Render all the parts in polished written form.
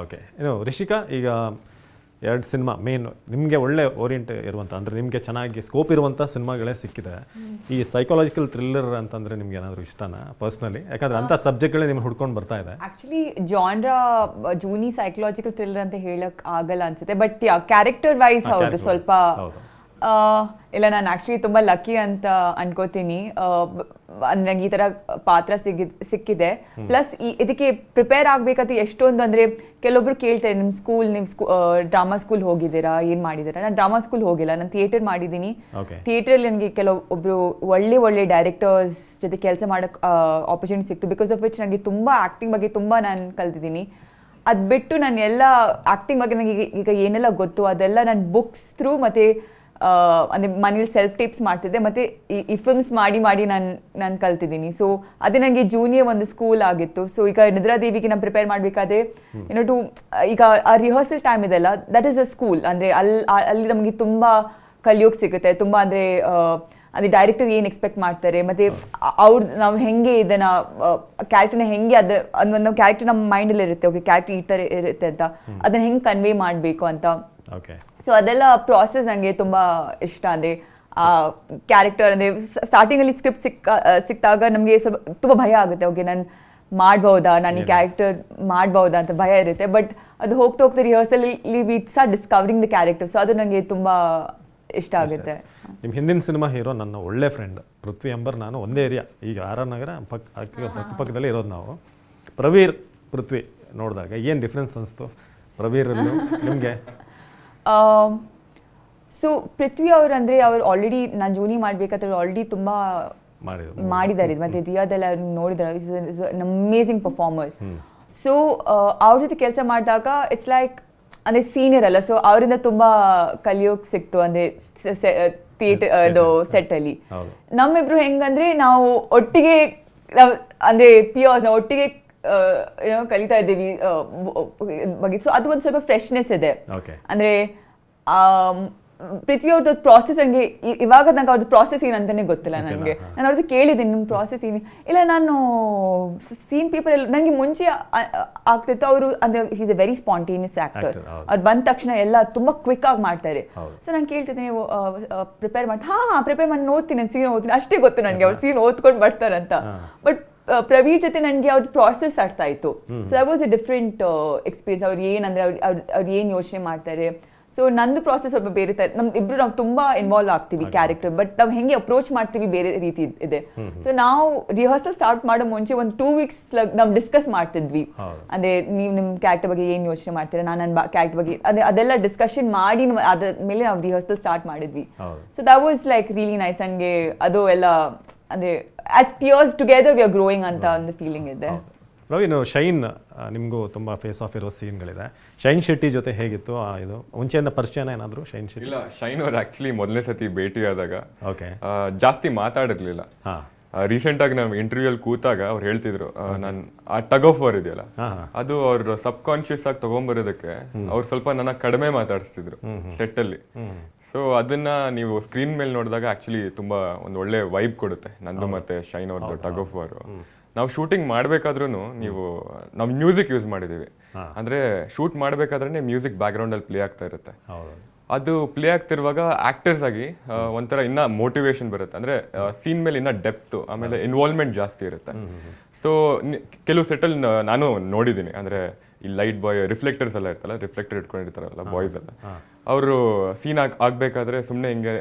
Okay ಏನು ರಿಷಿಕಾ, ಈಗ 2 cinema main ನಿಮಗೆ ಒಳ್ಳೆ ಓರಿಯೆಂಟ್ ಇರುವಂಥ, ಅಂದರೆ ನಿಮಗೆ ಚೆನ್ನಾಗಿ ಸ್ಕೋಪ್ ಇರುವಂಥ ಸಿನಿಮಾಗಳೇ ಸಿಕ್ಕಿದೆ. ಈ ಸೈಕಾಲಜಿಕಲ್ ಥ್ರಿಲ್ಲರ್ ಅಂತಂದರೆ ನಿಮ್ಗೆ ಏನಾದರೂ ಇಷ್ಟನಾ ಪರ್ಸ್ನಲಿ? ಯಾಕಂದರೆ ಅಂಥ ಸಬ್ಜೆಕ್ಟ್ಗಳೇ ನಿಮ್ಗೆ ಹುಡ್ಕೊಂಡು ಬರ್ತಾ ಇದೆ. ಆ್ಯಕ್ಚುಲಿ ಜಾನ್ರಾ ಜೂನಿ ಸೈಕಲಾಜಿಕಲ್ ಥ್ರಿಲ್ಲರ್ ಅಂತ ಹೇಳಕ್ ಆಗಲ್ಲ ಅನ್ಸುತ್ತೆ, ಬಟ್ ಕ್ಯಾರೆಕ್ಟರ್ ವೈಸ್ ಹೌದು ಸ್ವಲ್ಪ ಇಲ್ಲ. ನಾನು ಆ್ಯಕ್ಚುಲಿ ತುಂಬ ಲಕ್ಕಿ ಅಂತ ಅನ್ಕೋತೀನಿ, ನನಗೆ ಈ ಥರ ಪಾತ್ರ ಸಿಕ್ಕಿದೆ. ಪ್ಲಸ್ ಇದಕ್ಕೆ ಪ್ರಿಪೇರ್ ಆಗಬೇಕಾದ್ರೆ ಎಷ್ಟೊಂದು ಅಂದರೆ ಕೆಲವೊಬ್ರು ಕೇಳ್ತಾರೆ, ನೀವು ಡ್ರಾಮಾ ಸ್ಕೂಲ್ ಹೋಗಿದ್ದೀರಾ, ಏನು ಮಾಡಿದ್ದೀರಾ? ನಾನು ಡ್ರಾಮಾ ಸ್ಕೂಲ್ ಹೋಗಿಲ್ಲ, ನಾನು ಥಿಯೇಟರ್ ಮಾಡಿದ್ದೀನಿ. ಥಿಯೇಟ್ರಲ್ಲಿ ನನಗೆ ಕೆಲವೊಬ್ಬರು ಒಳ್ಳೆ ಡೈರೆಕ್ಟರ್ಸ್ ಜೊತೆ ಕೆಲಸ ಮಾಡೋಕ್ಕೆ ಆಪರ್ಚುನಿಟಿ ಸಿಕ್ತು, ಬಿಕಾಸ್ ಆಫ್ ವಿಚ್ ನನಗೆ ತುಂಬ ಆ್ಯಕ್ಟಿಂಗ್ ಬಗ್ಗೆ ತುಂಬ ನಾನು ಕಲ್ತಿದ್ದೀನಿ. ಅದು ಬಿಟ್ಟು ನಾನು ಎಲ್ಲ ಆ್ಯಕ್ಟಿಂಗ್ ಬಗ್ಗೆ ನನಗೆ ಈಗ ಏನೆಲ್ಲ ಗೊತ್ತು ಅದೆಲ್ಲ ನಾನು ಬುಕ್ಸ್ ಥ್ರೂ ಮತ್ತು ಅಂದರೆ ಮನೇಲಿ ಸೆಲ್ಫ್ ಟಿಪ್ಸ್ ಮಾಡ್ತಿದ್ದೆ, ಮತ್ತು ಈ ಫಿಲ್ಮ್ಸ್ ಮಾಡಿ ನಾನು ಕಲ್ತಿದ್ದೀನಿ. ಸೊ ಅದೇ ನನಗೆ ಜೂನಿಯರ್ ಒಂದು ಸ್ಕೂಲ್ ಆಗಿತ್ತು. ಸೊ ಈಗ ನಿದ್ರಾದೇವಿಗೆ ನಾನು ಪ್ರಿಪೇರ್ ಮಾಡಬೇಕಾದ್ರೆ ಈಗ ಆ ರಿಹರ್ಸಲ್ ಟೈಮ್ ಇದೆಲ್ಲ, ದಟ್ ಈಸ್ ಅ ಸ್ಕೂಲ್. ಅಂದರೆ ಅಲ್ಲಿ ನಮಗೆ ತುಂಬ ಕಲಿಯೋಕೆ ಸಿಗುತ್ತೆ, ತುಂಬ ಅಂದರೆ ಡೈರೆಕ್ಟರ್ ಏನು ಎಕ್ಸ್ಪೆಕ್ಟ್ ಮಾಡ್ತಾರೆ, ಮತ್ತು ನಾವು ಹೆಂಗೆ ಇದನ್ನು ಕ್ಯಾರೆಕ್ಟರ್ನ ಹೆಂಗೆ ಒಂದು ಕ್ಯಾರೆಕ್ಟರ್ ನಮ್ಮ ಮೈಂಡಲ್ಲಿ ಇರುತ್ತೆ, ಓಕೆ ಕ್ಯಾರೆಕ್ಟರ್ ಈ ಥರ ಇರುತ್ತೆ ಅಂತ, ಅದನ್ನು ಹೆಂಗೆ ಕನ್ವೆ ಮಾಡಬೇಕು ಅಂತ. ಸೊ ಅದೆಲ್ಲ ಪ್ರಾಸೆಸ್ ನನಗೆ ತುಂಬ ಇಷ್ಟ. ಅಂದರೆ ಆ ಕ್ಯಾರೆಕ್ಟರ್ ಅಂದರೆ ಸ್ಟಾರ್ಟಿಂಗಲ್ಲಿ ಸ್ಕ್ರಿಪ್ಟ್ ಸಿಕ್ಕಾಗ ನಮಗೆ ಸ್ವಲ್ಪ ತುಂಬ ಭಯ ಆಗುತ್ತೆ, ಓಕೆ ನಾನು ಮಾಡ್ಬೋದಾ, ನಾನು ಈ ಕ್ಯಾರೆಕ್ಟರ್ ಮಾಡ್ಬೋದಾ ಅಂತ ಭಯ ಇರುತ್ತೆ. ಬಟ್ ಅದು ಹೋಗ್ತಾ ರಿಹರ್ಸಲ್ಲಿ we start discovering the character. So ಅದು ನನಗೆ ತುಂಬ ಇಷ್ಟ ಆಗುತ್ತೆ. ನಿಮ್ಮ ಹಿಂದಿನ ಸಿನಿಮಾ ಹೀರೋ ನನ್ನ ಒಳ್ಳೆ ಫ್ರೆಂಡ್ ಪೃಥ್ವಿ ಅಂಬರ್, ನಾನು ಒಂದೇ ಏರಿಯಾ, ಈಗ ಆರ್ ನಗರ ಪಕ್ಕಪಕ್ಕದಲ್ಲೇ ಇರೋದು ನಾವು. ಪೃಥ್ವಿ ನೋಡಿದಾಗ ಏನು ಡಿಫ್ರೆನ್ಸ್ ಅನಿಸ್ತು ಪ್ರವೀರಲ್ಲೂ ನಿಮಗೆ? ಸೊ ಪೃಥ್ವಿ ಅವರು ಅಂದರೆ ಅವ್ರು ಆಲ್ರೆಡಿ ನಾನು ಜೂನಿ ಮಾಡಬೇಕಾದ್ರೆ ಆಲ್ರೆಡಿ ತುಂಬ ಮಾಡಿದ್ದಾರೆ, ಮತ್ತು ದಿಯಾದೆಲ್ಲ ನೋಡಿದ್ದಾರೆ. Is an amazing performer. So ಅವ್ರ ಜೊತೆ ಕೆಲಸ ಮಾಡಿದಾಗ ಇಟ್ಸ್ ಲೈಕ್ ಅಂದರೆ ಸೀನಿಯರ್ ಅಲ್ಲ, ಸೊ ಅವರಿಂದ ತುಂಬ ಕಲಿಯೋಕೆ ಸಿಕ್ತು. ಅಂದರೆ ಥಿಯೇಟರ್ ಅದು ಸೆಟ್ಟಲ್ಲಿ ನಮ್ಮಿಬ್ರು ಹೆಂಗಂದ್ರೆ ನಾವು ಒಟ್ಟಿಗೆ ಅಂದರೆ ಪಿಯರ್ಸ್ ನಾವು ಒಟ್ಟಿಗೆ ಕಲಿತಾ ಇದ್ದೀವಿ ಬಗ್ಗೆ. ಸೊ ಅದು ಒಂದು ಸ್ವಲ್ಪ ಫ್ರೆಶ್ನೆಸ್ ಇದೆ. ಅಂದರೆ ಪೃಥ್ವಿ ಅವ್ರದ್ದು ಪ್ರಾಸೆಸ್ ನನಗೆ ಇವಾಗ ನಂಗೆ ಅವ್ರದ್ದು ಪ್ರಾಸೆಸ್ ಏನಂತಾನೆ ಗೊತ್ತಿಲ್ಲ ನನಗೆ. ನಾನು ಅವ್ರದ್ದು ಕೇಳಿದ್ದೀನಿ ನಿಮ್ಮ ಪ್ರಾಸೆಸ್ ಏನು ಇಲ್ಲ, ನಾನು ಸೀನ್ ಪೇಪರ್ ಎಲ್ಲ ನನಗೆ ಮುಂಚೆ ಆಗ್ತಿತ್ತು. ಅವರು ಅಂದರೆ is A very spontaneous actor, ಅವ್ರು ಬಂದ ತಕ್ಷಣ ಎಲ್ಲ ತುಂಬ ಕ್ವಿಕ್ ಆಗಿ ಮಾಡ್ತಾರೆ. ಸೊ ನಾನು ಕೇಳ್ತಿದ್ದೀನಿ ನೀವು ಪ್ರಿಪೇರ್ ಮಾಡಿ, ಪ್ರಿಪೇರ್ ಮಾಡಿ ನೋಡ್ತೀನಿ, ಸೀನ್ ಓದ್ತೀನಿ ಅಷ್ಟೇ ಗೊತ್ತು ನನಗೆ, ಅವ್ರು ಸೀನ್ ಓದ್ಕೊಂಡು ಬರ್ತಾರಂತ. ಬಟ್ ಪ್ರವೀರ್ ಜೊತೆ ನನಗೆ ಅವ್ರ ಪ್ರಾಸೆಸ್ ಅರ್ಥ ಆಯಿತು. So that was A different experience. ಅವ್ರು ಏನಂದರೆ ಅವ್ರು ಏನು ಯೋಚನೆ ಮಾಡ್ತಾರೆ. ಸೊ ನಂದು ಪ್ರಾಸೆಸ್ ಸ್ವಲ್ಪ ಬೇರೆ ಥರ, ನಾವು ತುಂಬ ಇನ್ವಾಲ್ವ್ ಆಗ್ತೀವಿ ಕ್ಯಾರೆಕ್ಟರ್, ಬಟ್ ನಾವು ಹೆಂಗೆ ಅಪ್ರೋಚ್ ಮಾಡ್ತೀವಿ ಬೇರೆ ರೀತಿ ಇದೆ. ಸೊ ನಾವು ರಿಹರ್ಸಲ್ ಸ್ಟಾರ್ಟ್ ಮಾಡೋ ಮುಂಚೆ ಒಂದು 2 weeks ನಾವು ಡಿಸ್ಕಸ್ ಮಾಡ್ತಿದ್ವಿ. ಅಂದರೆ ನೀವು ನಿಮ್ಮ ಕ್ಯಾರೆಕ್ಟರ್ ಬಗ್ಗೆ ಏನು ಯೋಚನೆ ಮಾಡ್ತೀರಾ, ನಾನು ನನ್ನ ಕ್ಯಾರೆಕ್ಟರ್ ಬಗ್ಗೆ ಅದೆಲ್ಲ ಡಿಸ್ಕಷನ್ ಮಾಡಿ ಅದಾದ್ಮೇಲೆ ನಾವು ರಿಹರ್ಸಲ್ ಸ್ಟಾರ್ಟ್ ಮಾಡಿದ್ವಿ. So that was like really nice. ನನಗೆ ಅದು ಎಲ್ಲ ಅಂದರೆ as peers together we are growing ಅಂತ ಒಂದು ಫೀಲಿಂಗ್ ಇದೆ. ರವಿನು ಶೈನ್, ನಿಮಗೂ ತುಂಬ ಫೇಸ್ ಆಫ್ ಇರೋ ಸೀನ್ಗಳಿದೆ. ಶೈನ್ ಶೆಟ್ಟಿ ಜೊತೆ ಹೇಗಿತ್ತು ಇದು ಮುಂಚೆಯಿಂದ ಪರಿಚಯನ ಏನಾದರೂ ಶೈನ್ ಶೆಟ್ಟಿ? ಇಲ್ಲ, ಶೈನ್ ಅವ್ರು ಆ್ಯಕ್ಚುಲಿ ಮೊದಲನೇ ಸತಿ ಭೇಟಿಯಾದಾಗ ಜಾಸ್ತಿ ಮಾತಾಡಿರ್ಲಿಲ್ಲ. ರೀಸೆಂಟಾಗಿ ನಾವು ಇಂಟರ್ವ್ಯೂಲ್ಲಿ ಕೂತಾಗ ಅವ್ರು ಹೇಳ್ತಿದ್ರು, ನಾನು ಆ ಟಗ್ ಆಫ್ ವಾರ್ ಇದೆಯಲ್ಲ ಅದು ಅವ್ರು ಸಬ್ ಕಾನ್ಶಿಯಸ್ ಆಗಿ ತಗೊಂಬರೋದಕ್ಕೆ ಅವ್ರು ಸ್ವಲ್ಪ ನನ್ನ ಕಡಿಮೆ ಮಾತಾಡಿಸ್ತಿದ್ರು ಸೆಟ್ಟಲ್ಲಿ. ಸೊ ಅದನ್ನ ನೀವು ಸ್ಕ್ರೀನ್ ಮೇಲೆ ನೋಡಿದಾಗ ಆ್ಯಕ್ಚುಲಿ ತುಂಬ ಒಂದು ಒಳ್ಳೆ ವೈಬ್ ಕೊಡುತ್ತೆ ನಂದು ಮತ್ತೆ ಶೈನ್ ಅವ್ರದ್ದು ಟಗ್ ಆಫ್ ವಾರ್. ನಾವು ಶೂಟಿಂಗ್ ಮಾಡಬೇಕಾದ್ರೂ ನಾವು ಮ್ಯೂಸಿಕ್ ಯೂಸ್ ಮಾಡಿದ್ದೀವಿ. ಅಂದರೆ ಶೂಟ್ ಮಾಡಬೇಕಾದ್ರೆ ಮ್ಯೂಸಿಕ್ ಬ್ಯಾಕ್ಗ್ರೌಂಡಲ್ಲಿ ಪ್ಲೇ ಆಗ್ತಾ ಇರುತ್ತೆ. ಅದು ಪ್ಲೇ ಆಗ್ತಿರುವಾಗ ಆಕ್ಟರ್ಸ್ ಆಗಿ ಒಂಥರ ಇನ್ನೂ ಮೋಟಿವೇಶನ್ ಬರುತ್ತೆ. ಅಂದರೆ ಸೀನ್ ಮೇಲೆ ಇನ್ನೂ ಡೆಪ್ತು, ಆಮೇಲೆ ಇನ್ವಾಲ್ವ್ಮೆಂಟ್ ಜಾಸ್ತಿ ಇರುತ್ತೆ. ಸೊ ಕೆಲವು ಸೆಟಲ್ ನಾನು ನೋಡಿದ್ದೀನಿ. ಅಂದರೆ ಈ ಲೈಟ್ ಬಾಯ್ ರಿಫ್ಲೆಕ್ಟರ್ಸ್ ಎಲ್ಲ ಇರ್ತಲ್ಲ, ರಿಫ್ಲೆಕ್ಟರ್ ಇಟ್ಕೊಂಡಿರ್ತಾರಲ್ಲ ಬಾಯ್ಸ್ ಎಲ್ಲ, ಅವರು ಸೀನ್ ಆಗಬೇಕಾದ್ರೆ ಸುಮ್ಮನೆ ಹಿಂಗೆ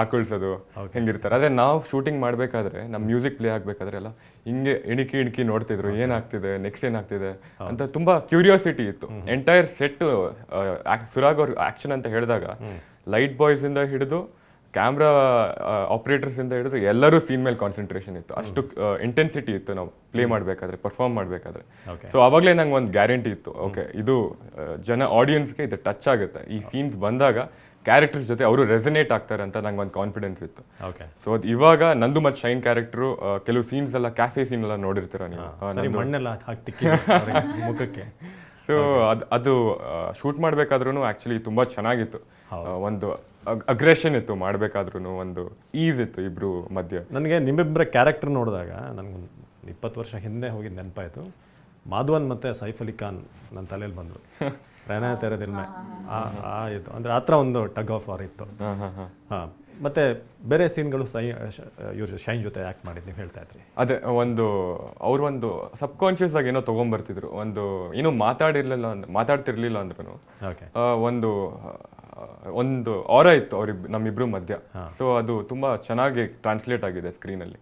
ಆಕಳಿಸೋದು ಹೆಂಗಿರ್ತಾರೆ. ಆದರೆ ನಾವು ಶೂಟಿಂಗ್ ಮಾಡಬೇಕಾದ್ರೆ ನಮ್ಮ ಮ್ಯೂಸಿಕ್ ಪ್ಲೇ ಆಗಬೇಕಾದ್ರೆ ಎಲ್ಲ ಹಿಂಗೆ ಇಣಕಿ ನೋಡ್ತಿದ್ರು, ಏನಾಗ್ತಿದೆ ನೆಕ್ಸ್ಟ್ ಏನಾಗ್ತಿದೆ ಅಂತ ತುಂಬ ಕ್ಯೂರಿಯಾಸಿಟಿ ಇತ್ತು. ಎಂಟೈರ್ ಸೆಟ್ ಸುರಾಗ್ ಅವ್ರ ಆ್ಯಕ್ಷನ್ ಅಂತ ಹೇಳಿದಾಗ ಲೈಟ್ ಬಾಯ್ಸಿಂದ ಹಿಡಿದು ಕ್ಯಾಮ್ರಾ ಆಪರೇಟರ್ಸ್ ಇಂದ ಹಿಡಿದು ಎಲ್ಲರೂ ಸೀನ್ ಮೇಲೆ ಕಾನ್ಸಂಟ್ರೇಷನ್ ಇತ್ತು. ಅಷ್ಟು ಇಂಟೆನ್ಸಿಟಿ ಇತ್ತು ನಾವು ಪ್ಲೇ ಮಾಡಬೇಕಾದ್ರೆ, ಪರ್ಫಾರ್ಮ್ ಮಾಡಬೇಕಾದ್ರೆ. ಸೊ ಅವಾಗಲೇ ನಂಗೆ ಒಂದು ಗ್ಯಾರಂಟಿ ಇತ್ತು, ಓಕೆ ಇದು ಆಡಿಯನ್ಸ್ಗೆ ಇದು ಟಚ್ ಆಗುತ್ತೆ, ಈ ಸೀನ್ಸ್ ಬಂದಾಗ ಕ್ಯಾರೆಕ್ಟರ್ಸ್ ಜೊತೆ ಅವರು ರೆಸನೇಟ್ ಆಗ್ತಾರೆ ಅಂತ ನಂಗೆ ಒಂದು ಕಾನ್ಫಿಡೆನ್ಸ್ ಇತ್ತು. ಸೊ ಅದು ಇವಾಗ ನಂದು ಮತ್ತು ಶೈನ್ ಕ್ಯಾರೆಕ್ಟರು ಕೆಲವು ಸೀನ್ಸ್ ಎಲ್ಲ ಕ್ಯಾಫೆ ಸೀನ್ ಎಲ್ಲ ನೋಡಿರ್ತೀರ ನೀವು. ಸೊ ಅದು ಶೂಟ್ ಮಾಡಬೇಕಾದ್ರೂ ಆ್ಯಕ್ಚುಲಿ ತುಂಬ ಚೆನ್ನಾಗಿತ್ತು. ಒಂದು ಅಗ್ರೆಷನ್ ಇತ್ತು ಮಾಡಬೇಕಾದ್ರೂ, ಒಂದು ಈಸ್ ಇತ್ತು ಇಬ್ರು ಮಧ್ಯೆ. ನನಗೆ ನಿಮ್ಮಿಬ್ಬರ ಕ್ಯಾರೆಕ್ಟರ್ ನೋಡಿದಾಗ ನನಗೊಂದು 20 ವರ್ಷ ಹಿಂದೆ ಹೋಗಿ ನೆನಪಾಯಿತು. ಮಾಧವನ್ ಮತ್ತು ಸೈಫ್ ಅಲಿ ಖಾನ್ ನನ್ನ ತಲೆಯಲ್ಲಿ ಬಂದರು. ರೈನಾ ತೆರೆ ದಿಲ್ ಮೇ ಇದು ಅಂದರೆ ಆ ಥರ ಒಂದು ಟಗ್ ಆಫ್ ವಾರ್ ಇತ್ತು. ಹಾಂ, ಮತ್ತು ಬೇರೆ ಸೀನ್ಗಳು ಇವ್ರು ಶೈನ್ ಜೊತೆ ಆ್ಯಕ್ಟ್ ಮಾಡಿದ್ದು ನೀವು ಹೇಳ್ತಾ ಇದ್ರಿ. ಅದೇ ಅವ್ರು ಒಂದು ಸಬ್ಕಾನ್ಷಿಯಸ್ ಆಗಿ ಏನೋ ತೊಗೊಂಬರ್ತಿದ್ರು, ಏನೋ ಮಾತಾಡ್ತಿರ್ಲಿಲ್ಲ ಅಂದ್ರೂ ಒಂದು ಆರ ಇತ್ತು ನಮ್ಮಿಬ್ರು ಮಧ್ಯ. ಸೊ ಅದು ತುಂಬಾ ಚೆನ್ನಾಗಿ ಟ್ರಾನ್ಸ್ಲೇಟ್ ಆಗಿದೆ ಸ್ಕ್ರೀನಲ್ಲಿ.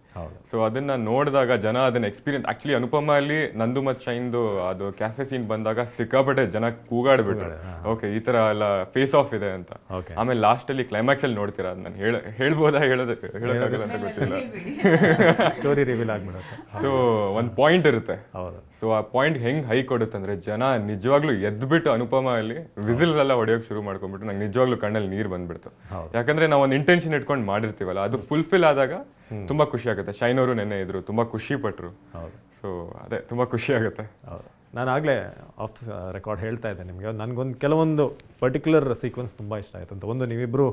ಸೊ ಅದನ್ನ ನೋಡಿದಾಗ ಜನ ಅದನ್ನ ಎಕ್ಸ್ಪೀರಿಯನ್ಸ್, ಆಕ್ಚುಲಿ ಅನುಪಮ ಅಲ್ಲಿ ನಂದು ಮತ್ತು ಶೈನ್ದು ಅದು ಕ್ಯಾಫೆ ಸೀನ್ ಬಂದಾಗ ಸಿಕ್ಕಾಪಟ್ಟೆ ಜನ ಕೂಗಾಡ್ಬಿಟ್ರು, ಓಕೆ ಈ ತರ ಎಲ್ಲ ಫೇಸ್ ಆಫ್ ಇದೆ ಅಂತ. ಆಮೇಲೆ ಲಾಸ್ಟ್ ಅಲ್ಲಿ ಕ್ಲೈಮ್ಯಾಕ್ಸ್ ಅಲ್ಲಿ ನೋಡ್ತೀರಾ, ಅದು ನಾನು ಹೇಳ್ಬೋದಾ ಹೇಳೋಕ್ಕಾಗಲ್ಲ ಅಂತ ಗೊತ್ತಿಲ್ಲ, ಸ್ಟೋರಿ ರಿವೀಲ್ ಆಗ್ಬಿಡುತ್ತೆ. ಸೊ ಒಂದು ಪಾಯಿಂಟ್ ಇರುತ್ತೆ. ಸೊ ಆ ಪಾಯಿಂಟ್ ಹೆಂಗ್ ಹೈ ಕೊಡುತ್ತೆ ಅಂದ್ರೆ ಜನ ನಿಜವಾಗ್ಲೂ ಎದ್ಬಿಟ್ಟು ಅನುಪಮ ಅಲ್ಲಿ ವಿಸಿಲ್ ಎಲ್ಲ ಹೊಡೆಯೋಕೆ ಶುರು ಮಾಡ್ಕೊಂಡ್ಬಿಟ್ಟು ನಂಗೆ ನಿಜವಾಗ್ಲೂ ಕಣ್ಣಲ್ಲಿ ನೀರು ಬಂದ್ಬಿಡ್ತು. ಯಾಕಂದ್ರೆ ನಾವು ಒಂದು ಇಂಟೆನ್ಷನ್ ಇಟ್ಕೊಂಡು ಮಾಡಿರ್ತೀವಲ್ಲ, ಅದು ಫುಲ್ಫಿಲ್ ಆದಾಗ ತುಂಬಾ ಖುಷಿ ಆಗುತ್ತೆ. ಶೈನ್ ಅವರು ನೆನ್ನೆ ಇದ್ರು, ತುಂಬಾ ಖುಷಿ ಪಟ್ರು. ಸೊ ಅದೇ ತುಂಬಾ ಖುಷಿ ಆಗುತ್ತೆ. ನಾನು ಆಗಲೇ ಆಫ್ ರೆಕಾರ್ಡ್ ಹೇಳ್ತಾ ಇದ್ದೆ ನಿಮಗೆ, ನನಗೊಂದು ಕೆಲವೊಂದು ಪರ್ಟಿಕ್ಯುಲರ್ ಸೀಕ್ವೆನ್ಸ್ ತುಂಬ ಇಷ್ಟ ಆಯಿತು ಅಂತ. ಒಂದು, ನೀವಿಬ್ಬರು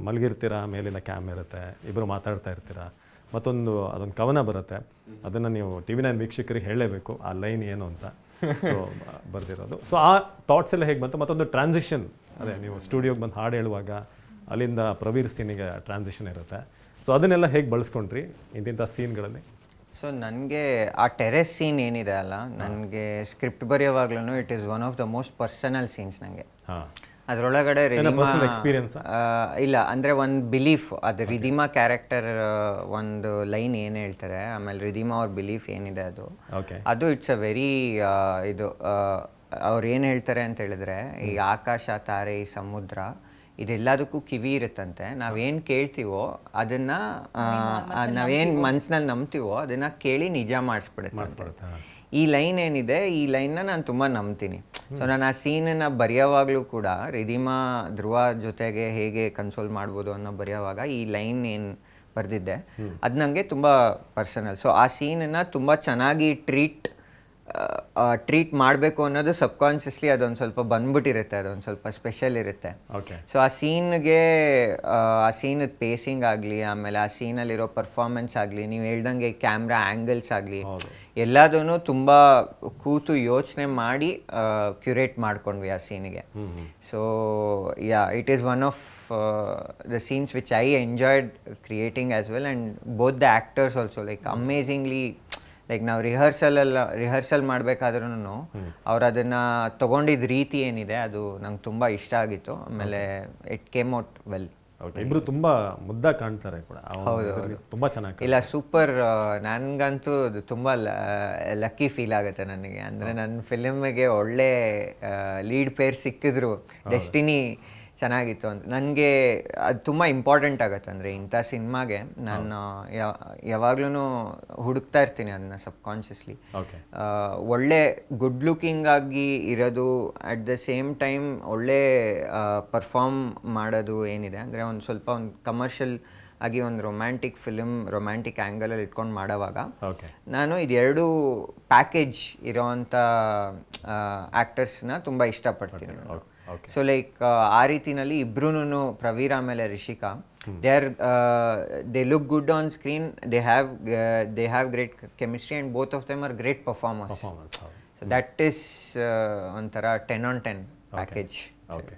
ಮಲಗಿರ್ತೀರಾ, ಮೇಲಿನ ಕ್ಯಾಮ್ ಇರುತ್ತೆ, ಇಬ್ಬರು ಮಾತಾಡ್ತಾ ಇರ್ತೀರಾ, ಮತ್ತೊಂದು ಅದೊಂದು ಕವನ ಬರುತ್ತೆ, ಅದನ್ನು ನೀವು TV9 ವೀಕ್ಷಕರಿಗೆ ಹೇಳಲೇಬೇಕು ಆ ಲೈನ್ ಏನು ಅಂತ. ಸೊ ಬರ್ದಿರೋದು. ಸೊ ಆ ಥಾಟ್ಸ್ ಎಲ್ಲ ಹೇಗೆ ಬಂತು? ಮತ್ತೊಂದು ಟ್ರಾನ್ಸಿಷನ್, ಅದೇ ನೀವು ಸ್ಟುಡಿಯೋಗೆ ಬಂದು ಹಾಡು ಹೇಳುವಾಗ ಅಲ್ಲಿಂದ ಪ್ರವೀರ್ ಸೀನಿಗೆ ಟ್ರಾನ್ಸಿಷನ್ ಇರುತ್ತೆ. ಸೊ ಅದನ್ನೆಲ್ಲ ಹೇಗೆ ಬಳಸ್ಕೊಂಡ್ರಿ ಇಂಥ ಸೀನ್ಗಳಲ್ಲಿ? ಸೊ ನನಗೆ ಆ ಟೆರೆಸ್ ಸೀನ್ ಏನಿದೆ ಅಲ್ಲ, ನನಗೆ ಸ್ಕ್ರಿಪ್ಟ್ ಬರೆಯೋವಾಗ್ಲೂ it is one of the most personal scenes ನನಗೆ. ಅದರೊಳಗಡೆ ಇಲ್ಲ ಅಂದರೆ ಒಂದು ಬಿಲೀಫ್, ಅದು ರಿದಿಮಾ ಕ್ಯಾರೆಕ್ಟರ್ ಒಂದು ಲೈನ್ ಏನು ಹೇಳ್ತಾರೆ, ಆಮೇಲೆ ರಿದಿಮಾ ಅವ್ರ ಬಿಲೀಫ್ ಏನಿದೆ ಅದು ಇಟ್ಸ್ ಅ ವೆರಿ ಇದು ಅವ್ರು ಏನು ಹೇಳ್ತಾರೆ ಅಂತ ಹೇಳಿದ್ರೆ, ಈ ಆಕಾಶ, ತಾರೆ, ಈ ಸಮುದ್ರ ಇದೆಲ್ಲದಕ್ಕೂ ಕಿವಿ ಇರುತ್ತಂತೆ. ನಾವೇನು ಕೇಳ್ತೀವೋ ಅದನ್ನ ನಾವೇನು ಮನ್ಸಿನಲ್ಲಿ ನಂಬ್ತೀವೋ ಅದನ್ನ ಕೇಳಿ ನಿಜ ಮಾಡಿಸ್ಬಿಡುತ್ತೆ. ಈ ಲೈನ್ ಏನಿದೆ, ಈ ಲೈನ್ನ ನಾನು ತುಂಬ ನಂಬ್ತೀನಿ. ಸೊ ನಾನು ಆ ಸೀನನ್ನು ಬರೆಯೋವಾಗಲೂ ಕೂಡ ರಿದಿಮಾ ಧ್ರುವ ಜೊತೆಗೆ ಹೇಗೆ ಕನ್ಸೋಲ್ ಮಾಡ್ಬೋದು ಅನ್ನೋ ಬರೆಯೋವಾಗ ಈ ಲೈನ್ ಏನು ಬರೆದಿದ್ದೆ ಅದು ನನಗೆ ತುಂಬ ಪರ್ಸನಲ್. ಸೊ ಆ ಸೀನನ್ನು ತುಂಬ ಚೆನ್ನಾಗಿ ಟ್ರೀಟ್ ಮಾಡಬೇಕು ಅನ್ನೋದು ಸಬ್ಕಾನ್ಷಿಯಸ್ಲಿ ಅದೊಂದು ಸ್ವಲ್ಪ ಬಂದ್ಬಿಟ್ಟಿರುತ್ತೆ, ಅದೊಂದು ಸ್ವಲ್ಪ ಸ್ಪೆಷಲ್ ಇರುತ್ತೆ. ಸೊ ಆ ಸೀನ್ಗೆ ಆ ಸೀನದ ಪೇಸಿಂಗ್ ಆಗಲಿ, ಆಮೇಲೆ ಆ ಸೀನಲ್ಲಿರೋ ಪರ್ಫಾರ್ಮೆನ್ಸ್ ಆಗಲಿ, ನೀವು ಹೇಳ್ದಂಗೆ ಕ್ಯಾಮ್ರಾ ಆ್ಯಂಗಲ್ಸ್ ಆಗಲಿ, ಎಲ್ಲದೂ ತುಂಬ ಕೂತು ಯೋಚನೆ ಮಾಡಿ ಕ್ಯೂರೇಟ್ ಮಾಡ್ಕೊಂಡ್ವಿ ಆ ಸೀನಿಗೆ. So it is one of the scenes which I enjoyed creating as well, and both the actors also like amazingly, like ನಾವು ರಿಹರ್ಸಲ್ ಮಾಡಬೇಕಾದ್ರೂ ಅವ್ರು ಅದನ್ನು ತೊಗೊಂಡಿದ್ದ ರೀತಿ ಏನಿದೆ ಅದು ನಂಗೆ ತುಂಬ ಇಷ್ಟ ಆಗಿತ್ತು. ಆಮೇಲೆ ಇಟ್ ಕೇಮ್ ಔಟ್ ವೆಲ್. ಇಬ್ರು ತುಂಬಾ ಮುದ್ದ ಕಾಣ್ತಾರೆ ಕೂಡ. ತುಂಬಾ ಚೆನ್ನಾಗಿ ಇಲ್ಲ, ಸೂಪರ್. ನನಗಂತೂ ಅದು ತುಂಬ ಲಕ್ಕಿ ಫೀಲ್ ಆಗುತ್ತೆ ನನಗೆ. ಅಂದರೆ ನನ್ನ ಫಿಲ್ಮಿಗೆ ಒಳ್ಳೆ ಲೀಡ್ ಪೇರ್ ಸಿಕ್ಕಿದ್ರು, ಡೆಸ್ಟಿನಿ ಚೆನ್ನಾಗಿತ್ತು ಅಂತ. ನನಗೆ ಅದು ತುಂಬ ಇಂಪಾರ್ಟೆಂಟ್ ಆಗುತ್ತೆ. ಅಂದರೆ ಇಂಥ ಸಿನಿಮಾಗೆ ನಾನು ಯಾವಾಗ್ಲೂ ಹುಡುಕ್ತಾ ಇರ್ತೀನಿ ಅದನ್ನು ಸಬ್ಕಾನ್ಷಿಯಸ್ಲಿ. ಒಳ್ಳೆ ಗುಡ್ ಲುಕಿಂಗ್ ಆಗಿ ಇರೋದು, ಅಟ್ ದ ಸೇಮ್ ಟೈಮ್ ಒಳ್ಳೆ ಪರ್ಫಾರ್ಮ್ ಮಾಡೋದು ಏನಿದೆ ಅಂದರೆ ಒಂದು ಸ್ವಲ್ಪ ಒಂದು ಕಮರ್ಷಿಯಲ್ ಆಗಿ ಒಂದು ರೊಮ್ಯಾಂಟಿಕ್ ಆ್ಯಂಗಲಲ್ಲಿ ಇಟ್ಕೊಂಡು ಮಾಡೋವಾಗ ನಾನು ಇದೆರಡು ಪ್ಯಾಕೇಜ್ ಇರೋವಂಥ ಆ್ಯಕ್ಟರ್ಸ್ನ ತುಂಬ ಇಷ್ಟಪಡ್ತೀನಿ. ಸೊ ಲೈಕ್ ಆ ರೀತಿನಲ್ಲಿ ಇಬ್ರು ಪ್ರವೀರ್ ಆಮೇಲೆ Rishika, they look good on screen, they have great chemistry, and both of them are great performers. So that is ಒಂಥರ 10 on 10 package. Okay.